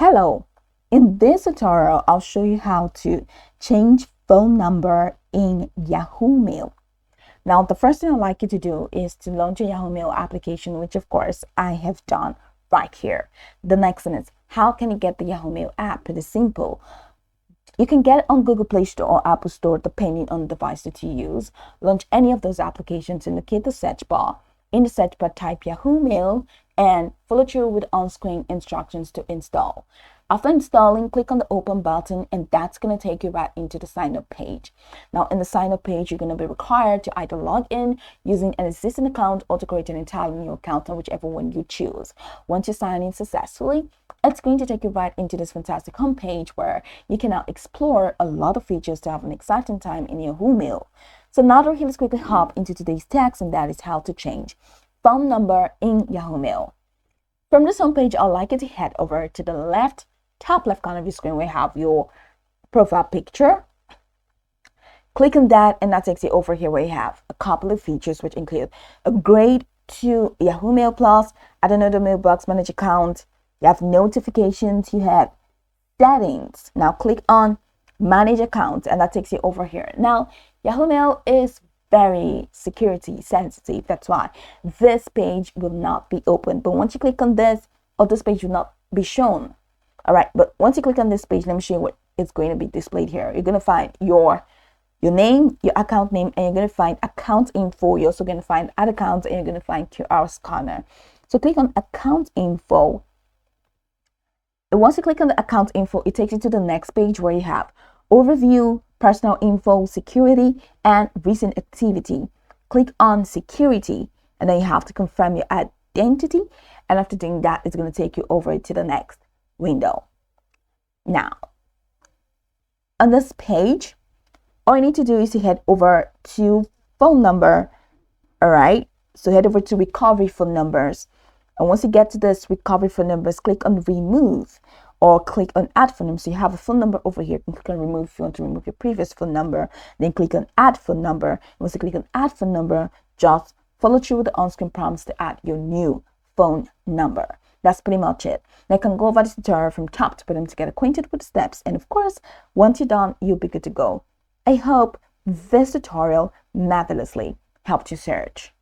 Hello, in this tutorial, I'll show you how to change phone number in Yahoo Mail. Now, the first thing I'd like you to do is to launch a Yahoo Mail application, which of course I have done right here. The next one is, how can you get the Yahoo Mail app? Pretty simple. You can get it on Google Play Store or Apple Store, depending on the device that you use. Launch any of those applications and locate the search bar. In the search bar, type Yahoo Mail and follow through with on-screen instructions to install. After installing, click on the open button and that's going to take you right into the sign up page. Now in the sign up page, you're going to be required to either log in using an existing account or to create an entirely new account on whichever one you choose. Once you sign in successfully, it's going to take you right into this fantastic homepage where you can now explore a lot of features to have an exciting time in Yahoo Mail. So now let's quickly hop into today's text, and that is how to change phone number in Yahoo Mail. From this homepage, I'd like you to head over to the top left corner of your screen where you have your profile picture. Click on that and that takes you over here where you have a couple of features which include upgrade to Yahoo Mail Plus, add another mailbox, manage account, you have notifications, you have settings. Now click on manage account and that takes you over here. Now Yahoo Mail is very security sensitive. That's why this page will not be open. But once you click on this, this page will not be shown. All right. But once you click on this page, let me show you what is going to be displayed here. You're going to find your name, your account name, and you're going to find account info. You're also going to find add accounts and you're going to find QR scanner. So click on account info. And once you click on the account info, it takes you to the next page where you have overview, personal info, security, and recent activity. Click on security and then you have to confirm your identity. And after doing that, it's going to take you over to the next window. Now, on this page, all you need to do is to head over to phone number. All right. So head over to recovery phone numbers. And once you get to this recovery phone numbers, click on remove or click on add phone number. So you have a phone number over here. You can click on remove if you want to remove your previous phone number. Then click on add phone number. Once you click on add phone number, just follow through with the on-screen prompts to add your new phone number. That's pretty much it. Now you can go over this tutorial from top to bottom to get acquainted with the steps. And of course, once you're done, you'll be good to go. I hope this tutorial marvelously helped you search.